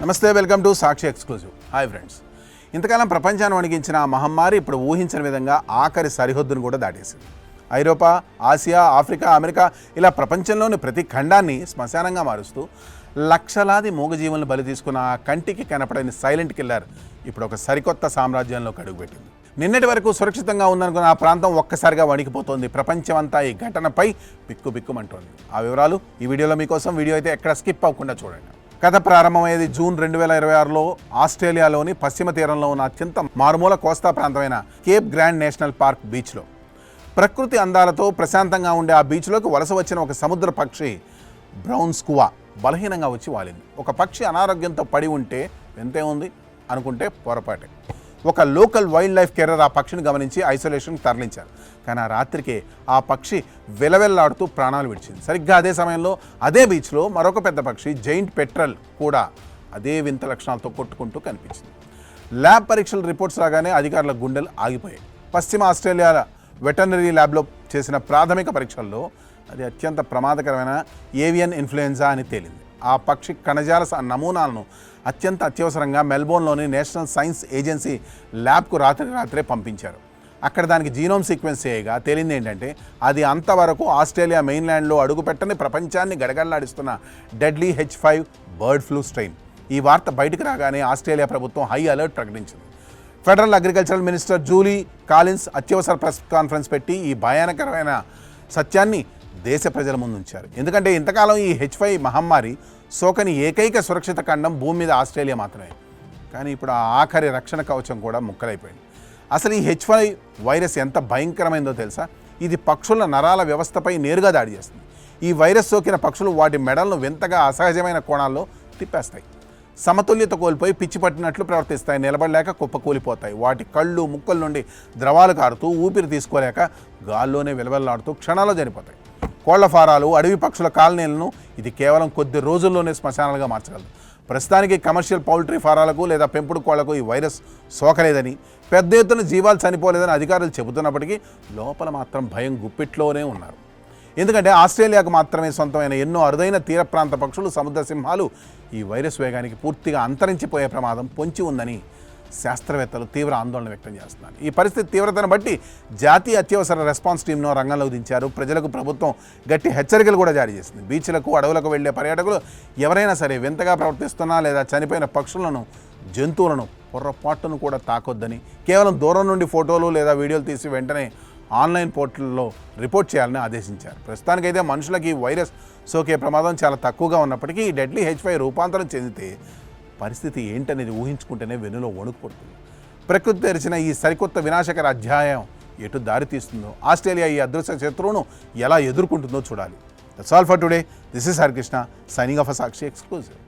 నమస్తే, welcome to Sakshi exclusive. Hi friends. ఇంతకాలం ప్రపంచాన్ని వణికించిన ఆ మహమ్మారి ఇప్పుడు ఊహించిన విధంగా ఆఖరి సరిహద్దును కూడా దాటేసింది. ఐరోపా, ఆసియా, ఆఫ్రికా, అమెరికా ఇలా ప్రపంచంలోని ప్రతి ఖండాన్ని శ్మశానంగా మారుస్తూ లక్షలాది మూగజీవులను బలి తీసుకున్న ఆ కంటికి కనపడని సైలెంట్ కిల్లర్ ఇప్పుడు ఒక సరికొత్త సామ్రాజ్యంలోకి అడుగుపెట్టింది. నిన్నటి వరకు సురక్షితంగా ఉందనుకున్న ఆ ప్రాంతం ఒక్కసారిగా వణికిపోతోంది. ప్రపంచమంతా ఈ ఘటనపై బిక్కుబిక్కుమంటోంది. ఆ వివరాలు ఈ వీడియోలో మీకోసం. వీడియో అయితే ఎక్కడ స్కిప్ అవ్వకుండా చూడండి. కథ ప్రారంభమయ్యేది జూన్ 2026లో ఆస్ట్రేలియాలోని పశ్చిమ తీరంలో ఉన్న అత్యంత మారుమూల కోస్తా ప్రాంతమైన కేప్ గ్రాండ్ నేషనల్ పార్క్ బీచ్లో. ప్రకృతి అందాలతో ప్రశాంతంగా ఉండే ఆ బీచ్లోకి వలస వచ్చిన ఒక సముద్ర పక్షి బ్రౌన్ స్కువా బలహీనంగా వచ్చి వాలింది. ఒక పక్షి అనారోగ్యంతో పడి ఉంటే ఎంతే ఉంది అనుకుంటే పొరపాటే. ఒక లోకల్ వైల్డ్ లైఫ్ కేరర్ ఆ పక్షిని గమనించి ఐసోలేషన్కి తరలించారు. కానీ ఆ రాత్రికి ఆ పక్షి వెలవెల్లాడుతూ ప్రాణాలు విడిచింది. సరిగ్గా అదే సమయంలో అదే బీచ్లో మరొక పెద్ద పక్షి జైంట్ పెట్రల్ కూడా అదే వింత లక్షణాలతో కొట్టుకుంటూ కనిపించింది. ల్యాబ్ పరీక్షల రిపోర్ట్స్ రాగానే అధికారుల గుండెలు ఆగిపోయాయి. పశ్చిమ ఆస్ట్రేలియా వెటర్నరీ ల్యాబ్లో చేసిన ప్రాథమిక పరీక్షల్లో అది అత్యంత ప్రమాదకరమైన ఏవియన్ ఇన్ఫ్లుయెంజా అని తేలింది. ఆ పక్షి కణజాల నమూనాలను అత్యంత అత్యవసరంగా మెల్బోర్న్లోని నేషనల్ సైన్స్ ఏజెన్సీ ల్యాబ్కు రాత్రే పంపించారు. అక్కడ దానికి జీనోమ్ సీక్వెన్స్ చేయగా తేలింది ఏంటంటే అది అంతవరకు ఆస్ట్రేలియా మెయిన్ల్యాండ్లో అడుగుపెట్టని ప్రపంచాన్ని గడగడలాడిస్తున్న deadly H5 bird flu strain. ఈ వార్త బయటకు రాగానే ఆస్ట్రేలియా ప్రభుత్వం హై అలర్ట్ ప్రకటించింది. Federal agricultural minister Julie Collins అత్యవసర ప్రెస్ కాన్ఫరెన్స్ పెట్టి ఈ భయానకరమైన సత్యాన్ని దేశ ప్రజల ముందు ఉంచారు. ఎందుకంటే ఇంతకాలం ఈ H5 మహమ్మారి సోకని ఏకైక సురక్షిత ఖండం భూమి మీద ఆస్ట్రేలియా మాత్రమే. కానీ ఇప్పుడు ఆ ఆఖరి రక్షణ కవచం కూడా ముక్కలైపోయింది. అసలు ఈ H5 వైరస్ ఎంత భయంకరమైందో తెలుసా? ఇది పక్షుల నరాల వ్యవస్థపై నేరుగా దాడి చేస్తుంది. ఈ వైరస్ సోకిన పక్షులు వాటి మెడలను వింతగా అసహజమైన కోణాల్లో తిప్పేస్తాయి. సమతుల్యత కోల్పోయి పిచ్చి పట్టినట్లు ప్రవర్తిస్తాయి. నిలబడలేక కుప్పకూలిపోతాయి. వాటి కళ్ళు, ముక్కల నుండి ద్రవాలు కారుతూ ఊపిరి తీసుకోలేక గాల్లోనే విలవెల్లాడుతూ క్షణాల్లో చనిపోతాయి. కోళ్ల ఫారాలు, అడవి పక్షుల కాలనీలను ఇది కేవలం కొద్ది రోజుల్లోనే శ్మశానాలుగా మార్చగలదు. ప్రస్తుతానికి కమర్షియల్ పౌల్ట్రీ ఫారాలకు లేదా పెంపుడు కోళ్లకు ఈ వైరస్ సోకలేదని, పెద్ద ఎత్తున జీవాలు చనిపోలేదని అధికారులు చెబుతున్నప్పటికీ లోపల మాత్రం భయం గుప్పిట్లోనే ఉన్నారు. ఎందుకంటే ఆస్ట్రేలియాకు మాత్రమే సొంతమైన ఎన్నో అరుదైన తీర ప్రాంత పక్షులు, సముద్ర సింహాలు ఈ వైరస్ వేగానికి పూర్తిగా అంతరించిపోయే ప్రమాదం పొంచి ఉందని శాస్త్రవేత్తలు తీవ్ర ఆందోళన వ్యక్తం చేస్తున్నారు. ఈ పరిస్థితి తీవ్రతను బట్టి జాతీయ అత్యవసర రెస్పాన్స్ టీంను రంగంలోకి దించారు. ప్రజలకు ప్రభుత్వం గట్టి హెచ్చరికలు కూడా జారీ చేసింది. బీచ్లకు, అడవులకు వెళ్లే పర్యాటకులు ఎవరైనా సరే వింతగా ప్రవర్తిస్తున్నా లేదా చనిపోయిన పక్షులను, జంతువులను పొర్రపాటును కూడా తాకొద్దని, కేవలం దూరం నుండి ఫోటోలు లేదా వీడియోలు తీసి వెంటనే ఆన్లైన్ పోర్టల్లో రిపోర్ట్ చేయాలని ఆదేశించారు. ప్రస్తుతానికైతే మనుషులకు ఈ వైరస్ సోకే ప్రమాదం చాలా తక్కువగా ఉన్నప్పటికీ ఈ డెడ్లీ H5 రూపాంతరం చెందితే పరిస్థితి ఏంటనేది ఊహించుకుంటేనే వెన్నులో వణుకు పుడుతుంది. ప్రకృతి తెరిచిన ఈ సరికొత్త వినాశకర అధ్యాయం ఎటు దారి తీస్తుందో, ఆస్ట్రేలియా ఈ అదృశ్య శత్రువును ఎలా ఎదుర్కొంటుందో చూడాలి. That's all for today. This is Harikrishna signing off Sakshi exclusive.